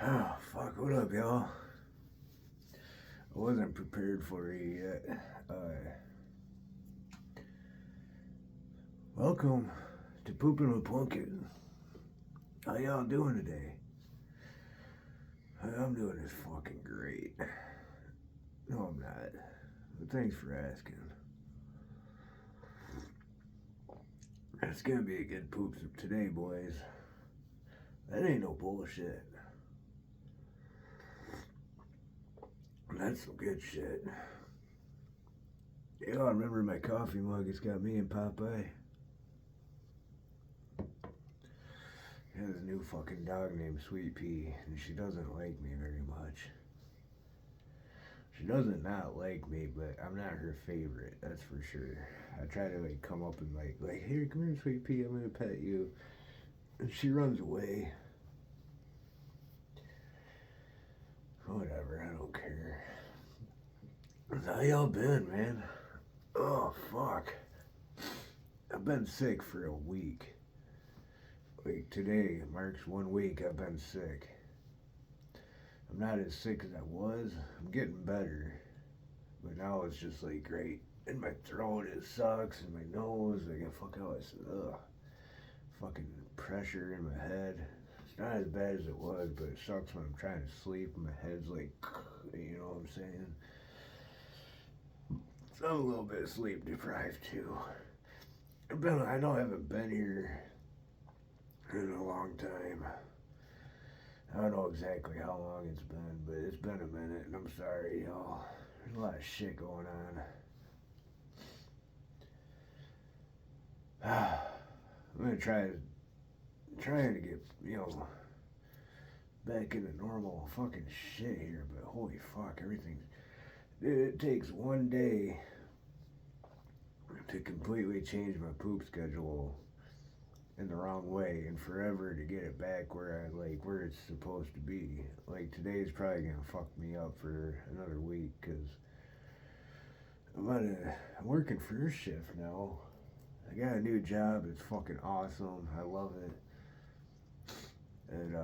Oh, fuck, what up, y'all? I wasn't prepared for you yet. Welcome to Pooping with Plunkett. How y'all doing today? I'm doing this fucking great. No, I'm not. But thanks for asking. It's gonna be a good poops today, boys. That ain't no bullshit. That's some good shit. Y'all remember my coffee mug? It's got me and Popeye. She has a new fucking dog named Sweet Pea, and she doesn't like me very much. She doesn't not like me, but I'm not her favorite, that's for sure. I try to come up and here, come here, Sweet Pea, I'm gonna pet you. And she runs away. Whatever, I don't care. How y'all been, man? Oh, fuck. I've been sick for a week. Like today marks 1 week I've been sick. I'm not as sick as I was. I'm getting better. But now it's just great. In my throat it sucks, in my nose, fucking pressure in my head. It's not as bad as it was, but it sucks when I'm trying to sleep and my head's you know what I'm saying? So I'm a little bit sleep deprived too. I know I haven't been here in a long time. I don't know exactly how long it's been, but it's been a minute, and I'm sorry, y'all. There's a lot of shit going on. I'm gonna trying to get back into normal fucking shit here, but holy fuck, everything. It takes one day to completely change my poop schedule in the wrong way and forever to get it back where it's supposed to be. Like today's probably gonna fuck me up for another week because I'm working first shift now. I got a new job. It's fucking awesome. I love it. And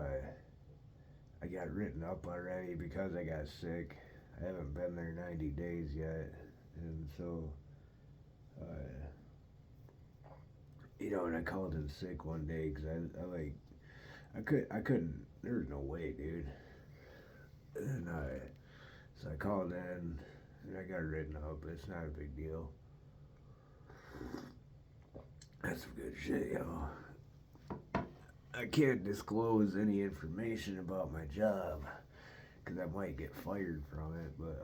I got written up already because I got sick. I haven't been there 90 days yet, and so and I called in sick one day because I couldn't. There was no way, dude. And so I called in and I got written up. It's not a big deal. That's some good shit, y'all. I can't disclose any information about my job because I might get fired from it. But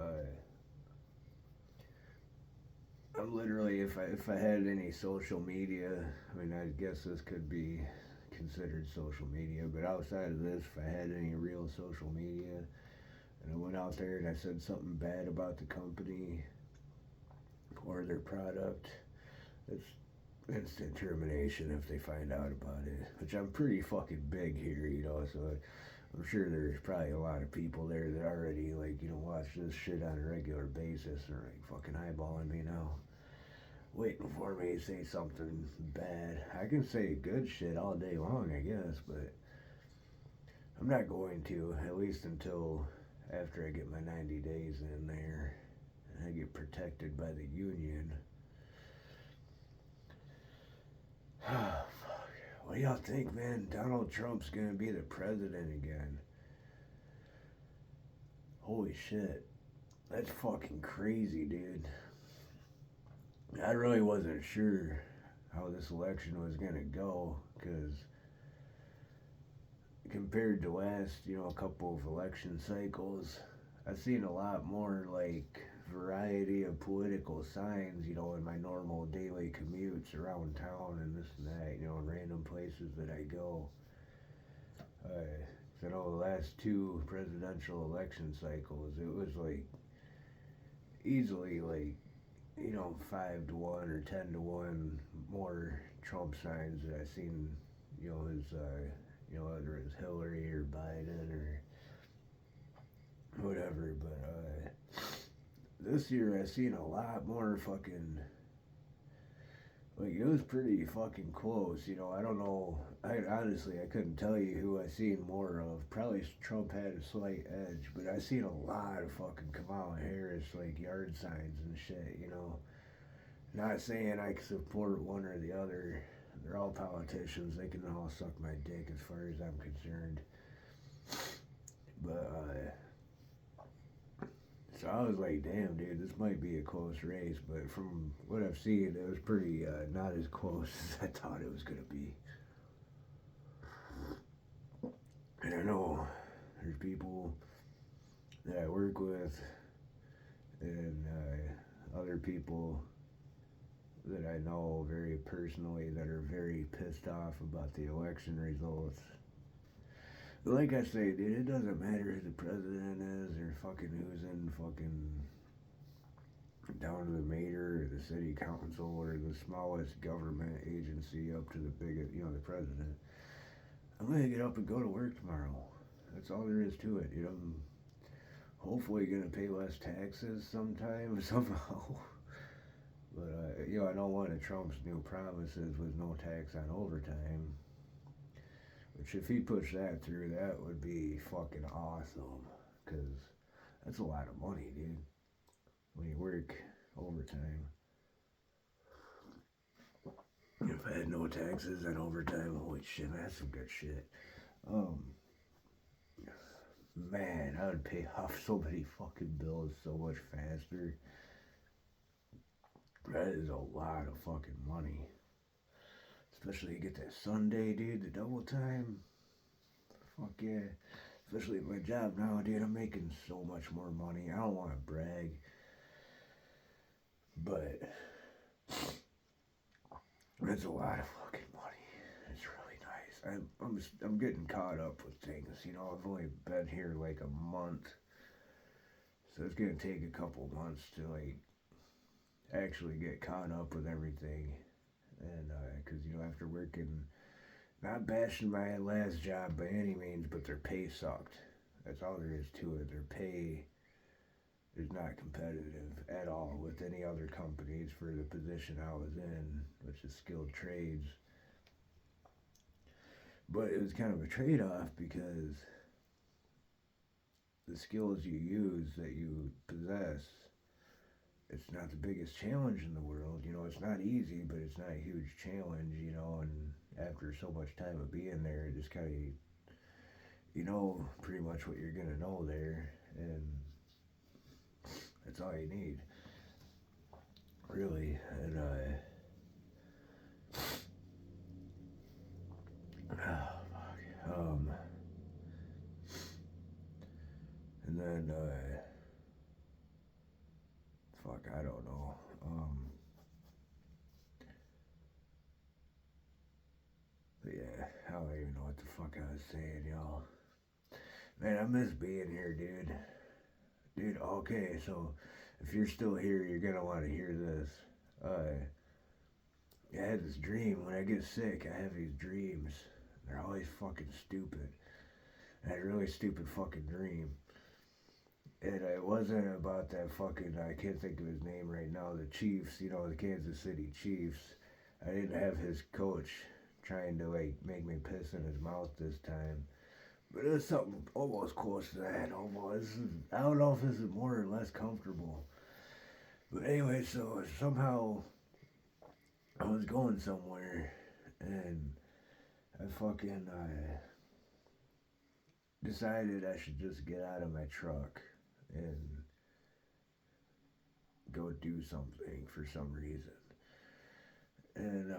I'm literally, if I had any social media, I mean, I guess this could be considered social media. But outside of this, if I had any real social media, and I went out there and I said something bad about the company or their product, it's instant termination if they find out about it. Which I'm pretty fucking big here, so I'm sure there's probably a lot of people there that already watch this shit on a regular basis and are fucking eyeballing me now, waiting for me to say something bad. I can say good shit all day long, I guess, but I'm not going to, at least until after I get my 90 days in there and I get protected by the union. Fuck. What do y'all think, man? Donald Trump's gonna be the president again. Holy shit. That's fucking crazy, dude. I really wasn't sure how this election was gonna go, because compared to last, a couple of election cycles, I've seen a lot more variety of political signs, in my normal daily commutes around town and this and that, in random places that I go. So the last two presidential election cycles, it was easily 5-1 or 10-1 more Trump signs that I seen, his whether it's Hillary or Biden or whatever. But this year I seen a lot more fucking Like, it was pretty fucking close, you know. I don't know. I honestly, I couldn't tell you who I seen more of. Probably Trump had a slight edge, but I seen a lot of fucking Kamala Harris like yard signs and shit, you know. Not saying I can support one or the other. They're all politicians. They can all suck my dick as far as I'm concerned. But so I was like, damn, dude, this might be a close race. But from what I've seen, it was pretty not as close as I thought it was gonna be. And I know there's people that I work with and other people that I know very personally that are very pissed off about the election results. But like I say, dude, it doesn't matter who the president is or fucking who's in fucking down to the mayor or the city council or the smallest government agency up to the biggest, you know, the president. I'm gonna get up and go to work tomorrow. That's all there is to it. You know, I'm hopefully gonna pay less taxes sometime somehow. But you know, I know one of Trump's new promises was no tax on overtime. Which, if he pushed that through, that would be fucking awesome. Cause that's a lot of money, dude. When you work overtime. If I had no taxes on overtime, holy shit, man, that's some good shit. Um, man, I would pay off so many fucking bills so much faster. That is a lot of fucking money. Especially you get that Sunday, dude, the double time. Fuck yeah. Especially at my job now, dude, I'm making so much more money. I don't want to brag, but it's a lot of fucking money. It's really nice. I'm getting caught up with things. You know, I've only been here like a month, so it's gonna take a couple months to like actually get caught up with everything. And because you know, after working, not bashing my last job by any means, but their pay sucked. That's all there is to it. Their pay is not competitive at all with any other companies for the position I was in, which is skilled trades. But it was kind of a trade off because the skills you use that you possess, it's not the biggest challenge in the world. You know, it's not easy, but it's not a huge challenge, you know, and after so much time of being there, it just kind of, you know, pretty much what you're going to know there, and that's all you need, really. And, oh, fuck. And then, fuck, I don't know. But yeah, I don't even know what the fuck I was saying, y'all. Man, I miss being here, dude. Dude, okay, so if you're still here, you're gonna want to hear this. I had this dream. When I get sick, I have these dreams. They're always fucking stupid. I had a really stupid fucking dream. And it wasn't about that fucking, I can't think of his name right now, the Chiefs, you know, the Kansas City Chiefs. I didn't have his coach trying to, like, make me piss in his mouth this time. But it was something almost close to that, almost. I don't know if this is more or less comfortable. But anyway, so somehow I was going somewhere and I fucking decided I should just get out of my truck and go do something for some reason. And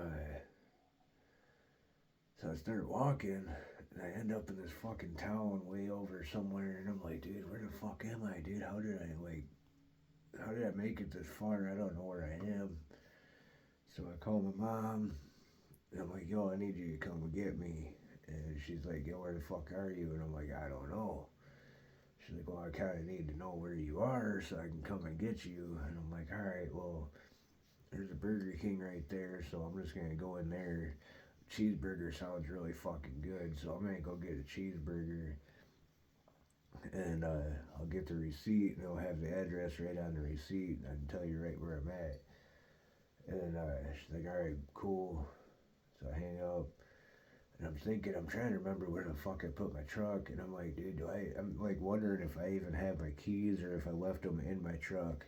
so I started walking and I end up in this fucking town way over somewhere and I'm like, dude, where the fuck am I, dude? How did I make it this far? I don't know where I am. So I call my mom and I'm like, yo, I need you to come and get me. And she's like, yo, where the fuck are you? And I'm like, I don't know. She's like, well, I kind of need to know where you are so I can come and get you. And I'm like, all right, well, there's a Burger King right there, so I'm just going to go in there. Cheeseburger sounds really fucking good, so I'm going to go get a cheeseburger. And I'll get the receipt, and it'll have the address right on the receipt, and I can tell you right where I'm at. And she's like, all right, cool. So I hang up. And I'm thinking, I'm trying to remember where the fuck I put my truck. And I'm like, dude, I'm like wondering if I even have my keys or if I left them in my truck.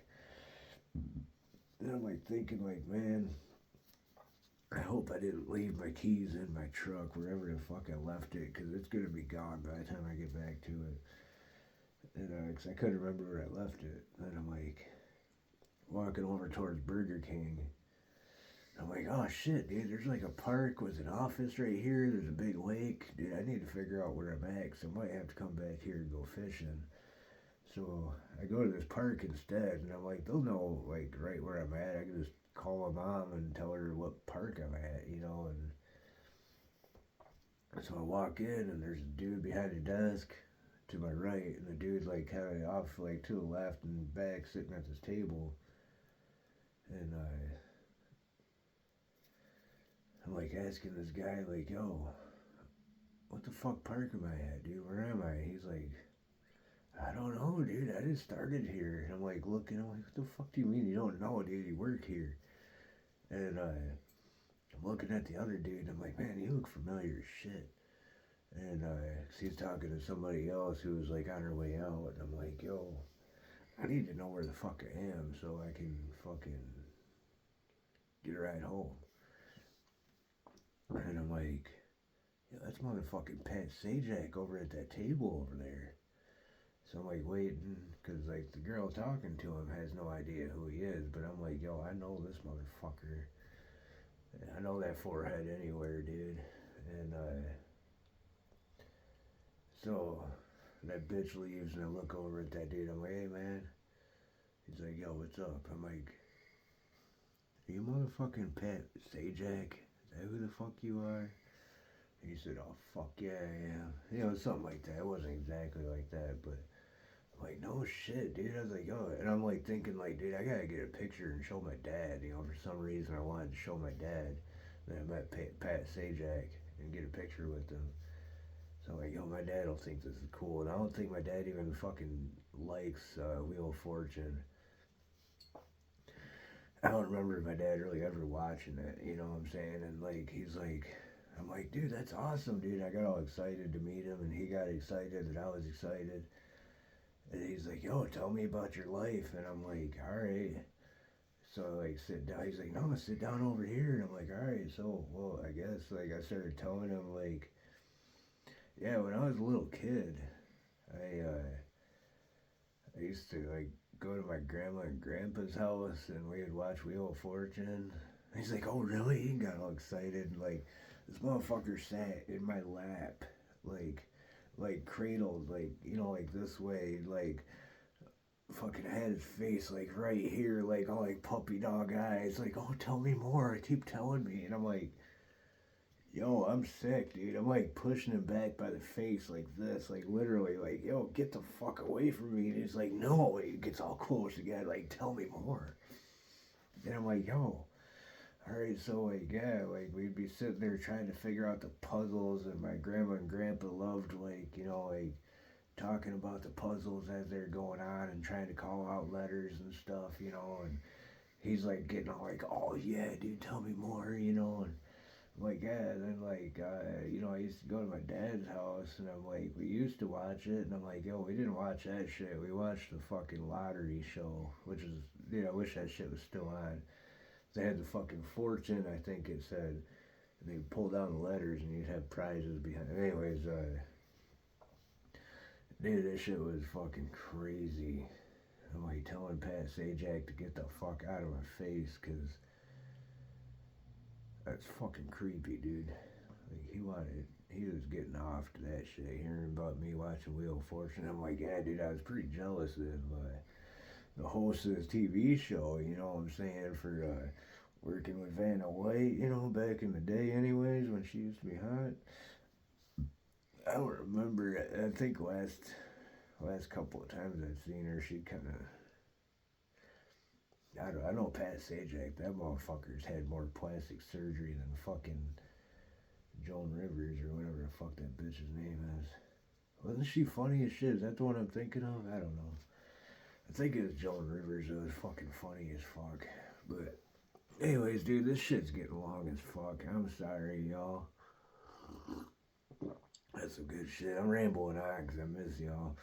And I'm like thinking, like, man, I hope I didn't leave my keys in my truck wherever the fuck I left it, because it's going to be gone by the time I get back to it. And cause I couldn't remember where I left it. And I'm like walking over towards Burger King. I'm like, oh shit, dude, there's like a park with an office right here. There's a big lake. Dude, I need to figure out where I'm at, because I might have to come back here and go fishing. So I go to this park instead, and I'm like, they'll know like right where I'm at. I can just call my mom and tell her what park I'm at, you know. And so I walk in, and there's a dude behind the desk to my right, and the dude's like kind of off like to the left and back, sitting at this table. And I'm like asking this guy, like, yo, what the fuck park am I at, dude? Where am I? He's like, I don't know, dude. I just started here. And I'm like looking, I'm like, what the fuck do you mean you don't know, dude? You work here. And I'm looking at the other dude, and I'm like, man, you look familiar as shit. And he's talking to somebody else who was like on her way out. And I'm like, yo, I need to know where the fuck I am so I can fucking get a ride home. And I'm like, yeah, that's motherfucking Pat Sajak over at that table over there. So I'm like waiting, because like the girl talking to him has no idea who he is, but I'm like, yo, I know this motherfucker. I know that forehead anywhere, dude. And so that bitch leaves, and I look over at that dude. I'm like, hey man. He's like, yo, what's up? I'm like, are you motherfucking Pat Sajak? Is that who the fuck you are? And he said, oh fuck yeah, I am. You know, something like that. It wasn't exactly like that, but I'm like, no shit, dude. I was like, oh, and I'm like thinking, like, dude, I gotta get a picture and show my dad. You know, for some reason I wanted to show my dad that I met Pat Sajak and get a picture with him. So I'm like, yo, my dad will think this is cool. And I don't think my dad even fucking likes Wheel of Fortune. I don't remember my dad really ever watching it, you know what I'm saying? And like, he's like, I'm like, dude, that's awesome, dude. I got all excited to meet him, and he got excited, and I was excited. And he's like, yo, tell me about your life. And I'm like, all right. So like, sit down. He's like, no, sit down over here. And I'm like, all right. So, well, I guess like I started telling him like, yeah, when I was a little kid, I I used to like go to my grandma and grandpa's house, and we would watch Wheel of Fortune. He's like, oh really? He got all excited, and like this motherfucker sat in my lap, like cradled, like, you know, like this way, like fucking had his face like right here, like all like puppy dog eyes, like, oh tell me more, keep telling me. And I'm like, yo, I'm sick, dude. I'm like pushing him back by the face like this, like literally, like, yo, get the fuck away from me. And he's like, no. He gets all close again, like, tell me more. And I'm like, yo, all right, so like, yeah, like we'd be sitting there trying to figure out the puzzles, and my grandma and grandpa loved, like, you know, like talking about the puzzles as they're going on and trying to call out letters and stuff, you know. And he's like getting all like, oh yeah, dude, tell me more, you know. And like, yeah, and then like, you know, I used to go to my dad's house, and I'm like, we used to watch it, and I'm like, yo, we didn't watch that shit. We watched the fucking lottery show, which is, you know, I wish that shit was still on. They had the fucking fortune, I think it said, and they pull down the letters, and you'd have prizes behind. Anyways, dude, that shit was fucking crazy. I'm like telling Pat Sajak to get the fuck out of my face, cause that's fucking creepy, dude. Like, he was getting off to that shit, hearing about me watching Wheel of Fortune. I'm like, yeah, dude, I was pretty jealous of the host of this TV show, you know what I'm saying, for working with Vanna White, you know, back in the day, anyways, when she used to be hot. I don't remember. I think last couple of times I've seen her, she kind of. I know Pat Sajak. That motherfucker's had more plastic surgery than fucking Joan Rivers or whatever the fuck that bitch's name is. Wasn't she funny as shit? Is that the one I'm thinking of? I don't know. I think it was Joan Rivers. It was fucking funny as fuck. But Anyways, dude, this shit's getting long as fuck. I'm sorry, y'all. That's some good shit. I'm rambling on because I miss y'all.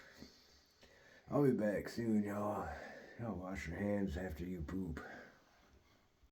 I'll be back soon, y'all. Y'all wash your hands after you poop.